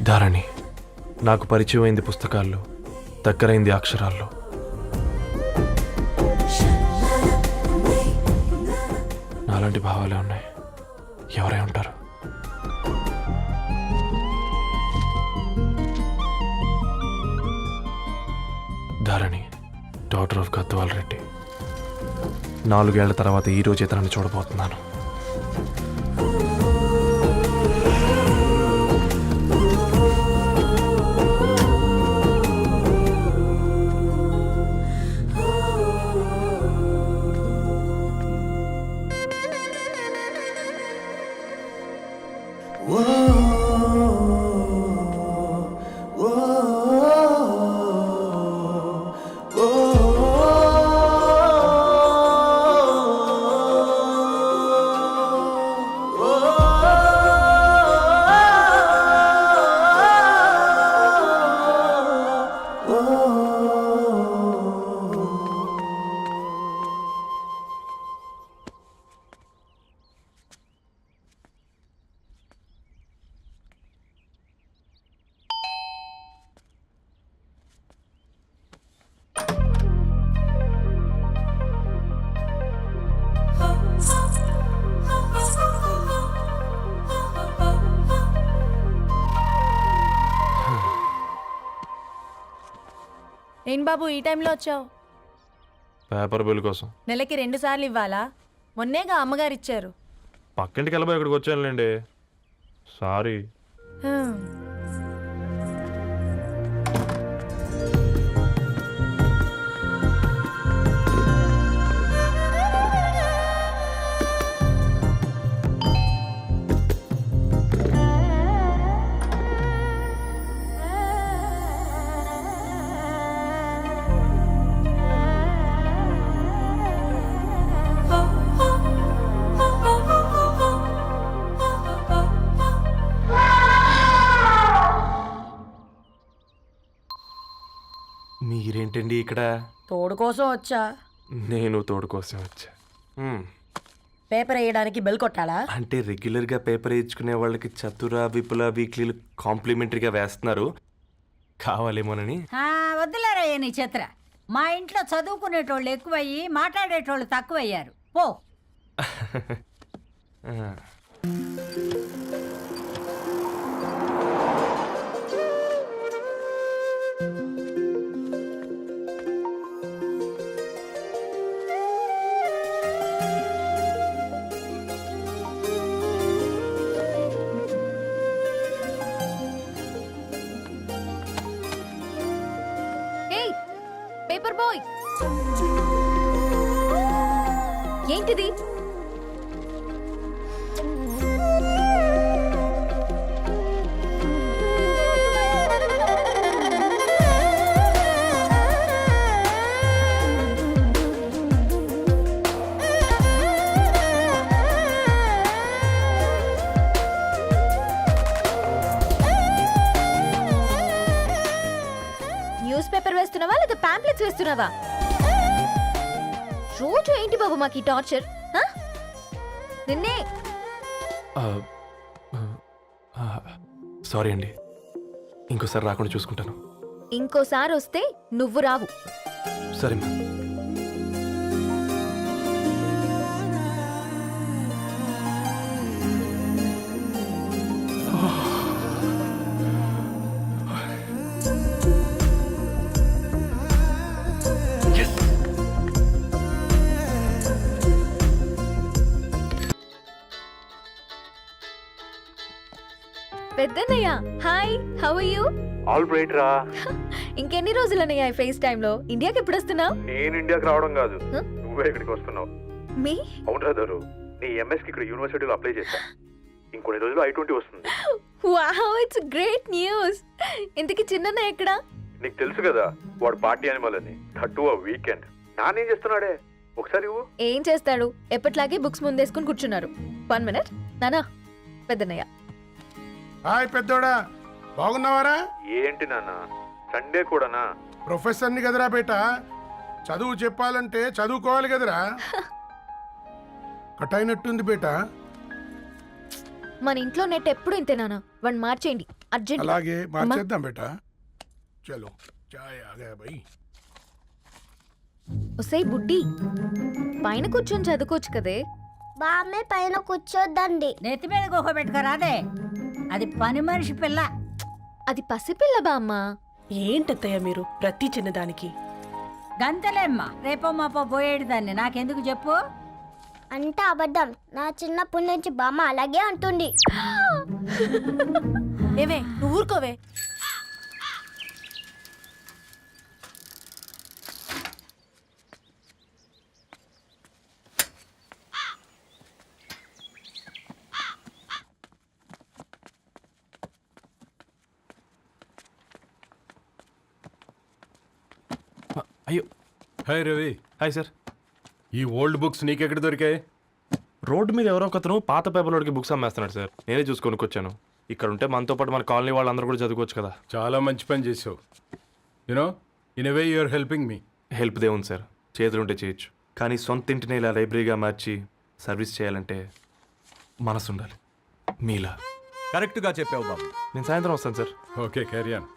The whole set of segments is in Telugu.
ధరణి నాకు పరిచయం అయింది పుస్తకాల్లో, దగ్గరైంది అక్షరాల్లో. నాలాంటి భావాలే ఉన్నాయి. ఎవరై ఉంటారు? ధరణి, డాటర్ ఆఫ్ గద్వాల్ రెడ్డి. 4 ఏళ్ల తర్వాత ఈ రోజు ఇతరాన్ని చూడబోతున్నాను. ఏం బాబు ఈ టైంలో వచ్చావు? పేపర్ బిల్ కోసం. నెలకి 2 సార్లు ఇవ్వాలా? మొన్నేగా అమ్మగారు ఇచ్చారు. పక్కింటికి వెళ్ళబోయి ఇక్కడికి వచ్చానులేండి. సారీ. మీరేంటండి ఇక్కడ? తోడు కోసం వచ్చా. నేను తోడు కోసం వచ్చా. పేపర్ వేయడానికి బెల్ కొట్టాలా? అంటే రెగ్యులర్గా పేపర్ వేయించుకునే వాళ్ళకి చతుర విపుల వీక్లీలు కాంప్లిమెంటరీగా వేస్తున్నారు, కావాలేమోనని. వద్దులేరా నీ చిత్ర. మా ఇంట్లో చదువుకునేటోళ్ళు ఎక్కువయ్యి మాట్లాడేటోళ్ళు తక్కువయ్యారు. పో. పేపర్ బాయ్, ఏంటిది? న్యూస్ పేపర్ వేస్తున్నావా లేదా పాంప్లెట్స్ వేస్తున్నావా? రోజు ఏంటి బాబు మాకు టార్చర్? నిన్నే. సారీ అండి, ఇంకోసారి రాకుండా చూసుకుంటాను. ఇంకోసారి వస్తే నువ్వు రావు. సరే మా. పెద్దన్నయ్య, hi, how are you? All right రా. ఇంకెన్ని రోజులన్నయ్య ఫేస్ టైమ్ లో? ఇండియాకి ఎప్పుడు వస్తున్నావు? నేను ఇండియాకి రావడం కాదు, నువ్వే ఇక్కడికి వస్తున్నావు. మీ? అవునరా దరు, నీ ఎంఎస్ కి ఇక్కడ యూనివర్సిటీలో అప్లై చేశా. ఇంకొన్ని రోజులు I-20 వస్తుంది. Wow, it's great news. ఇంతకి చిన్నన్నయ్య ఎక్కడ? నీకు తెలుసు కదా, వాడు పార్టీ అనిమల్ అని. థర్టూ ఆ వీకెండ్. నానేం చేస్తున్నాడే, ఒకసారి ఇవ్వు. ఏం చేస్తాడు, ఎప్పట్లాగే బుక్స్ ముందేసుకుని కూర్చున్నారు. 1 మినిట్. నానా, పెద్దన్నయ్య. హాయ్ పెద్దోడా, బాగున్నావారా? ఏంటి నాన్న, సండే కూడానా? ప్రొఫెసర్ని కదరా బేట, చదువు చెప్పాలంటే చదువుకోవాలి కదరా. కట్ అయినట్టుంది బేట. మన ఇంట్లో నెట్ ఎప్పుడు ఇంతే నాన్న వాడిని మార్చేయండి అర్జెంట్. అలాగే మార్చేద్దాం బేటా. చలో చాయ్ ఆగా భయ్. ఒసే బుడ్డి పైన కూర్చొని చదువుకోవచ్చు కదే. బామ్మే పైన కూర్చోద్దండి. నెత్తి మీద గుహ పెట్టుకోరాదే, అది పని మనిషి పిల్ల. అది పసిపిల్ల బామ్మ. ఏంటత్తయ్య మీరు ప్రతి చిన్నదానికి? గంతలేమ్మా, రేపో మాపో పోయేడు దాన్ని నాకెందుకు చెప్పు. అంటే అబద్ధం. నా చిన్నప్పటి నుంచి బామ్మ అలాగే అంటుంది. ఏవే నువ్వు ఊరుకోవే. అయ్యో హాయ్ రవి, హాయ్ సార్. ఈ ఓల్డ్ బుక్స్ నీకెక్కడ దొరికాయి? రోడ్డు మీద ఎవరో ఒకతను పాత పేపర్లోకి బుక్స్ అమ్మేస్తున్నాడు సార్. నేనే చూసుకొని వచ్చాను. ఇక్కడ ఉంటే మనతో పాటు మన కాలనీ వాళ్ళందరూ కూడా చదువుకోవచ్చు కదా. చాలా మంచి పని చేసావు. You know in a way you're helping me. Help దేవుంది సార్, చేతులుంటే చేయొచ్చు. కానీ సొంత ఇంటిని ఇలా లైబ్రరీగా మార్చి సర్వీస్ చేయాలంటే మనసు ఉండాలి మీలా. కరెక్ట్గా చెప్పావు బాబు. నేను సాయంత్రం వస్తాను sir. Okay, carry on.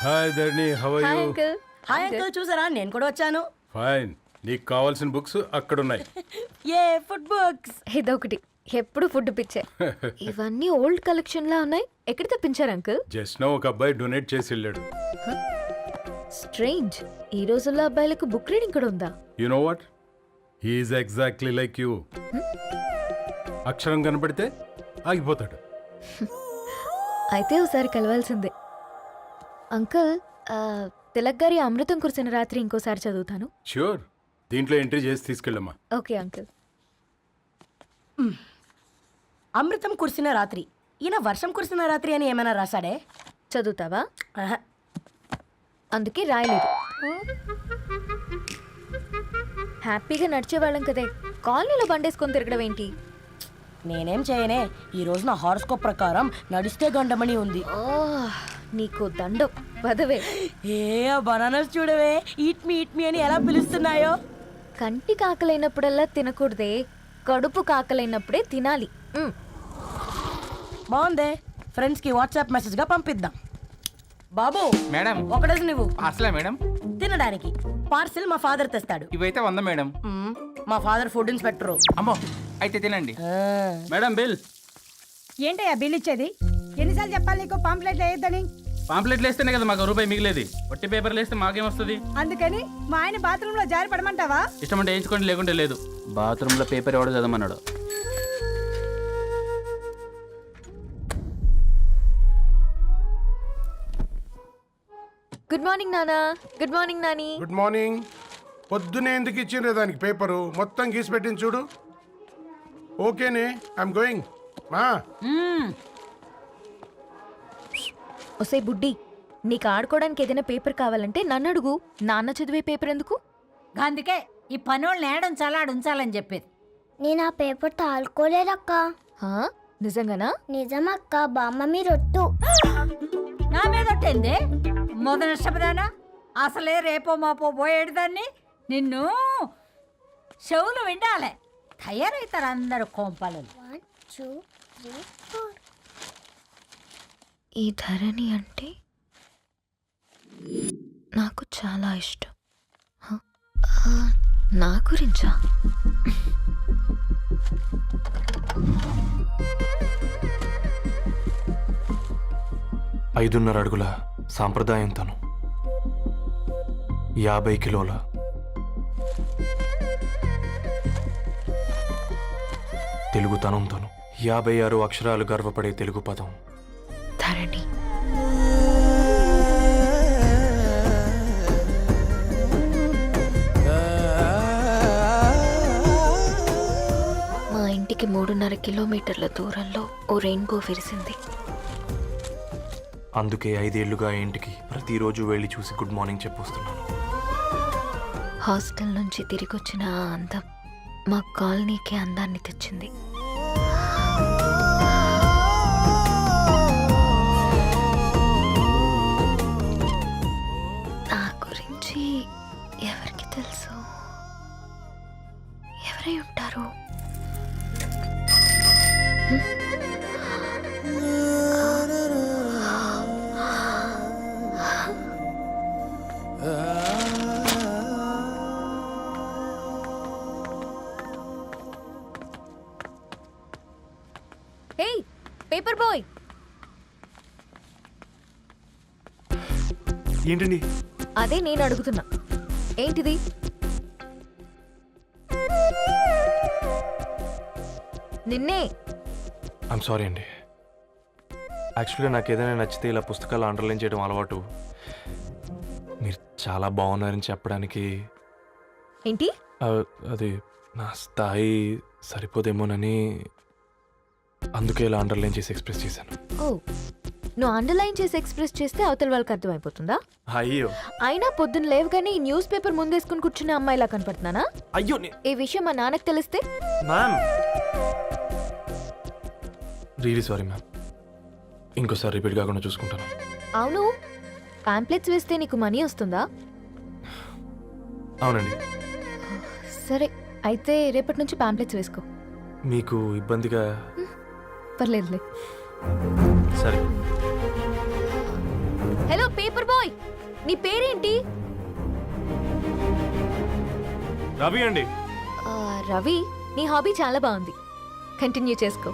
Hi Dharni, how are hi you? Uncle. Hi uncle, చూసారా నేను కూడా వచ్చాను. ఫైన్. నీకు కావాల్సిన బుక్స్ అక్కడ ఉన్నాయి. ఏ ఫుడ్ బుక్స్? ఇదొకటి ఎప్పుడు ఫుడ్ పిచ్చే. ఇవన్నీ ఓల్డ్ కలెక్షన్ లా ఉన్నాయి. ఎక్కడ తెప్పించారు అంకుల్? జస్ట్ నో ఒక అబ్బాయి డొనేట్ చేసి వెళ్ళాడు. స్ట్రేంజ్. ఈ రోజుల్లో అబ్బాయిలకు బుక్ రీడింగ్ కూడా ఉందా? You know what, he's exactly like you. అక్షరం కనపడితే ఆగిపోతాడు. అయితే ఒకసారి కలవాల్సిందే. అంకుల్, తిలక్ గారి అమృతం కురిసిన రాత్రి ఇంకోసారి చదువుతాను. ష్యూర్, దీంట్లో ఎంట్రీ చేసి తీసుకెళ్ళమ్మా. Okay uncle. అమృతం కురిసిన రాత్రి. ఈయన వర్షం కురిసిన రాత్రి అని ఏమైనా రాశాడే? చదువుతావా? ఆహా. అందుకే రాయలేదు. హ్యాపీగా నడిచేవాళ్ళం కదే, కాలనీలో బండేసుకొని తిరగడం ఏంటి? నేనేం చేయనే, ఈ రోజు నా హారోస్కోప్ ప్రకారం నడిస్తే గండమణి ఉంది. ఓ, నీకు దండం పదవే. ఏ బనానాస్ చూడవే, ఈట్ మీ అని ఎలా పిలుస్తున్నాయో. కంటి కాకలైనప్పుడల్లా తినకూడదే, కడుపు కాకలైనప్పుడే తినాలి. బాగుందే, ఫ్రెండ్స్ కి వాట్సాప్ మెసేజ్ గా పంపిద్దాం. బాబు మేడం, ఒక డజన్ నువ్వు అసలే మేడం తినడానికి. పార్సిల్ మా ఫాదర్ తెస్తాడు. ఇవైతే 100 మేడం. మా ఫాదర్ ఫుడ్ ఇన్స్పెక్టరు. అమ్మో, అయితే తినండి మేడం. బిల్. ఏంటయ్యా బిల్ ఇచ్చేది? ఎన్నిసార్లు చెప్పాలి నీకు పాంప్లెట్ వేయొద్దని? పాంప్లెట్లు వేస్తేనే కదా మాకు రూపాయి మిగిలేది. ఒట్టి పేపర్లు వేస్తే మాకేమొస్తుంది? అందుకని మా ఆయన బాత్రూమ్ లో జారి పడమంటావా? ఇష్టం అంటే వేయించుకోండి, లేకుంటే లేదు. బాత్రూంలో పేపర్ ఎవడో చదవమన్నాడు. గుడ్ మార్నింగ్ నానా. Good morning Nani. Good morning. పొద్దునే ఎందుకు ఇచ్చిండ్రే దానికి పేపరు? మొత్తం గీసి పెట్టింది చూడు. ఓకేనే, ఐఎమ్ గోయింగ్. మా ఒసే బుడ్డి, నీకు ఆడుకోవడానికి ఏదైనా పేపర్ కావాలంటే నన్ను అడుగు. నాన్న చదివే పేపర్ ఎందుకు? అందుకే ఈ పనోళ్ళని ఏడుంచాలా ఉంచాలని చెప్పేది. నేను ఆ పేపర్ తాలుకోలేదక్క. హా? నిజంగానా? నిజమక్క, బామ్మ మీరొట్టు. నా మీద ఒట్టేంది? మొదటి నష్టపదానా? అసలే రేపో మాపో పోయేడు దాన్ని. నిన్ను చెవులు విండాలే, తయారవుతారు అందరు కోంపాలు. 1 2 3 4. ఈ ధరణి అంటే నాకు చాలా ఇష్టం. హ? నా గురించా? 5.5 అడుగుల సాంప్రదాయం తను, 50 కిలోల తెలుగుతనం తను, 56 అక్షరాలు గర్వపడే తెలుగు పదం ధరణి. మా ఇంటికి 3.5 కిలోమీటర్ల దూరంలో ఓ రెయిన్బో విరిసింది. అందుకే 5 ఏళ్లుగా ఇంటికి ప్రతిరోజు వెళ్ళి చూసి గుడ్ మార్నింగ్ చెప్పొస్తున్నాను. హాస్టల్ నుంచి తిరిగి వచ్చిన ఆ అందం మా కాలనీకి అందాన్ని తెచ్చింది. నా గురించి ఎవరికి తెలుసు? హే పేపర్ బాయ్, ఏంటండి? అదే నేను అడుగుతున్నా, ఏంటిది? నిన్నే. ఐమ్ సారీ అండి. యాక్చువల్గా నాకు ఏదైనా నచ్చితే ఇలా పుస్తకాలు అండర్లైన్ చేయడం అలవాటు. మీరు చాలా బాగున్నారని చెప్పడానికి ఏంటి? అది నా స్థాయి సరిపోదేమోనని అందుకే ఇలా అండర్లైన్ చేసి ఎక్స్ప్రెస్ చేశాను. ఓ, నువ్వు అండర్లైన్ చేసి ఎక్స్ప్రెస్ చేస్తే అవతల వాళ్ళకి అర్థమైపోతుందా? అయ్యో అయినా పొద్దున్న లేవగానే ఈ న్యూస్ పేపర్ ముందేసుకుని కూర్చునే అమ్మాయిలా కనపడుతున్నానా? అయ్యో ఈ విషయం మా నాన్నకి తెలిస్తే? Ma'am, really sorry ma'am. ఇంకోసారి రిపీట్ కాకుండా చూసుకుంటాను. అవును, పాంప్లెట్స్ వేస్తే నీకు మనీ వస్తుందా? అవునండి. సరే, అయితే రేపటి నుంచి పాంప్లెట్స్ వేసుకో. మీకు ఇబ్బందిగా? పర్లేదులే. సరే. హలో పేపర్ బాయ్, నీ పేరేంటి? రవి అండి. రవి, నీ హాబీ చాలా బాగుంది, కంటిన్యూ చేసుకో.